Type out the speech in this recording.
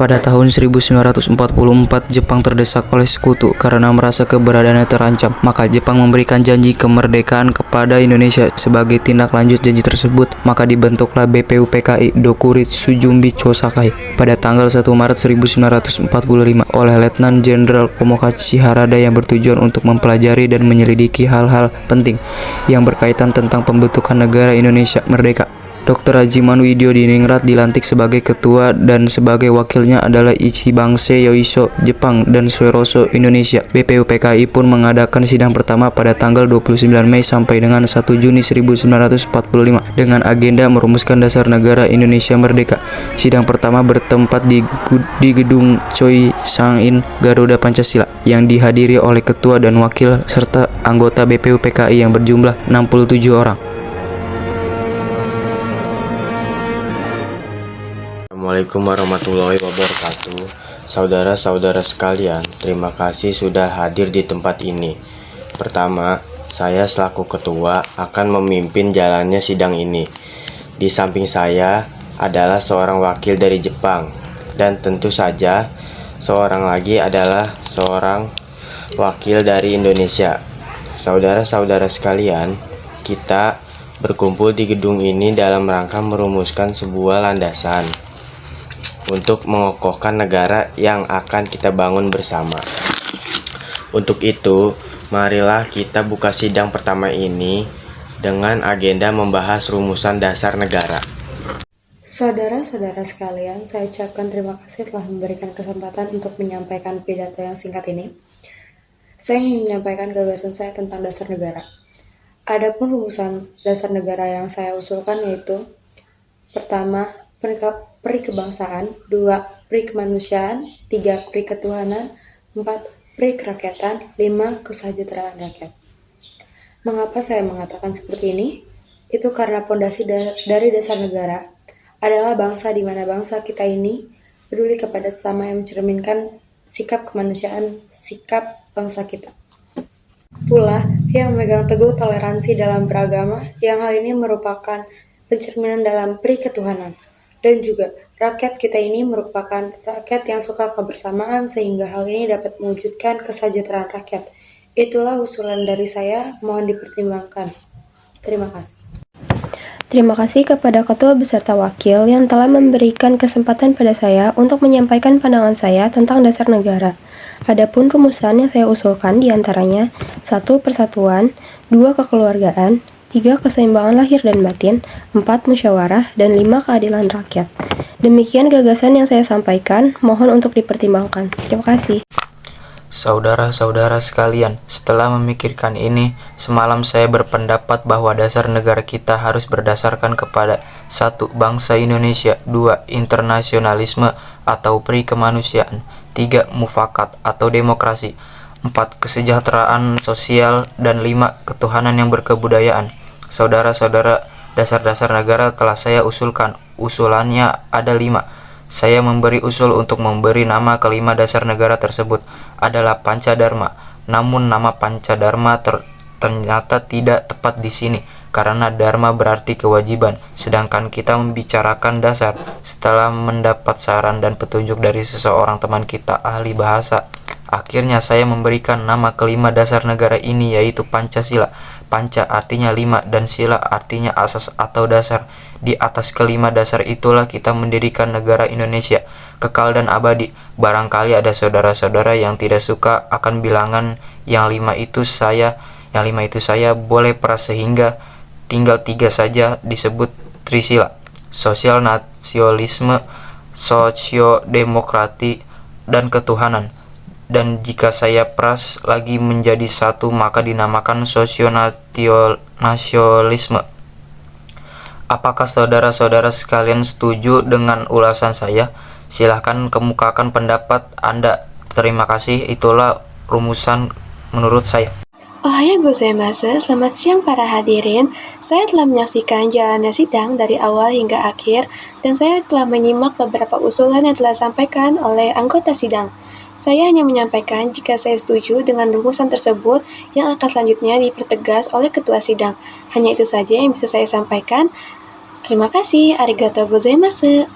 Pada tahun 1944, Jepang terdesak oleh sekutu karena merasa keberadaannya terancam. Maka Jepang memberikan janji kemerdekaan kepada Indonesia. Sebagai tindak lanjut janji tersebut, maka dibentuklah BPUPKI Dokuritsu Jumbi Chosakai pada tanggal 1 Maret 1945 oleh Letnan Jenderal Tomokachi Harada yang bertujuan untuk mempelajari dan menyelidiki hal-hal penting yang berkaitan tentang pembentukan negara Indonesia merdeka. Dr. Hajiman Widyodiningrat dilantik sebagai ketua dan sebagai wakilnya adalah Ichibangse Yoiso Jepang dan Sueroso Indonesia. BPUPKI pun mengadakan sidang pertama pada tanggal 29 Mei sampai dengan 1 Juni 1945 dengan agenda merumuskan dasar negara Indonesia merdeka. Sidang pertama bertempat di Gedung Choi Sang-in Garuda Pancasila yang dihadiri oleh ketua dan wakil serta anggota BPUPKI yang berjumlah 67 orang. Assalamualaikum warahmatullahi wabarakatuh. Saudara-saudara sekalian, terima kasih sudah hadir di tempat ini. Pertama, saya selaku ketua akan memimpin jalannya sidang ini. Di samping saya adalah seorang wakil dari Jepang, dan tentu saja seorang lagi adalah seorang wakil dari Indonesia. Saudara-saudara sekalian, kita berkumpul di gedung ini dalam rangka merumuskan sebuah landasan untuk mengokohkan negara yang akan kita bangun bersama. Untuk itu, marilah kita buka sidang pertama ini dengan agenda membahas rumusan dasar negara. Saudara-saudara sekalian, saya ucapkan terima kasih telah memberikan kesempatan untuk menyampaikan pidato yang singkat ini. Saya ingin menyampaikan gagasan saya tentang dasar negara. Adapun rumusan dasar negara yang saya usulkan yaitu: pertama, peri kebangsaan, 2. Peri kemanusiaan, 3. Peri ketuhanan, 4. Peri kerakyatan, 5. Kesejahteraan rakyat. Mengapa saya mengatakan seperti ini? Itu karena pondasi dari dasar negara adalah bangsa di mana bangsa kita ini peduli kepada sesama yang mencerminkan sikap kemanusiaan, sikap bangsa kita. Pula, yang memegang teguh toleransi dalam beragama, yang hal ini merupakan pencerminan dalam peri ketuhanan. Dan juga, rakyat kita ini merupakan rakyat yang suka kebersamaan sehingga hal ini dapat mewujudkan kesejahteraan rakyat. Itulah usulan dari saya, mohon dipertimbangkan. Terima kasih. Terima kasih kepada ketua beserta wakil yang telah memberikan kesempatan pada saya untuk menyampaikan pandangan saya tentang dasar negara. Adapun rumusan yang saya usulkan diantaranya: 1. Persatuan, 2. Kekeluargaan, 3. Keseimbangan lahir dan batin, 4. Musyawarah, dan 5. Keadilan rakyat. Demikian gagasan yang saya sampaikan, mohon untuk dipertimbangkan. Terima kasih. Saudara-saudara sekalian, setelah memikirkan ini, semalam saya berpendapat bahwa dasar negara kita harus berdasarkan kepada 1. Bangsa Indonesia, 2. Internasionalisme atau peri kemanusiaan, 3. Mufakat atau demokrasi, 4. Kesejahteraan sosial, dan 5. Ketuhanan yang berkebudayaan. Saudara-saudara, dasar-dasar negara telah saya usulkan. Usulannya ada 5. Saya memberi usul untuk memberi nama kelima dasar negara tersebut adalah Pancadharma. Namun nama Pancadharma ternyata tidak tepat di sini karena dharma berarti kewajiban, sedangkan kita membicarakan dasar. Setelah mendapat saran dan petunjuk dari seseorang teman kita ahli bahasa, akhirnya saya memberikan nama kelima dasar negara ini yaitu Pancasila. Panca artinya 5 dan sila artinya asas atau dasar. Di atas kelima dasar itulah kita mendirikan negara Indonesia, kekal dan abadi. Barangkali ada saudara-saudara yang tidak suka akan bilangan yang 5 itu saya boleh peras sehingga tinggal 3 saja disebut Trisila: sosial, nasionalisme, sosiodemokrati, dan ketuhanan. Dan jika saya peras lagi menjadi 1, maka dinamakan sosionasionalisme. Apakah saudara-saudara sekalian setuju dengan ulasan saya? Silahkan kemukakan pendapat Anda. Terima kasih, itulah rumusan menurut saya. Ohayou gozaimasu, selamat siang para hadirin. Saya telah menyaksikan jalannya sidang dari awal hingga akhir, dan saya telah menyimak beberapa usulan yang telah disampaikan oleh anggota sidang. Saya hanya menyampaikan jika saya setuju dengan rumusan tersebut yang akan selanjutnya dipertegas oleh ketua sidang. Hanya itu saja yang bisa saya sampaikan. Terima kasih. Arigatou gozaimasu.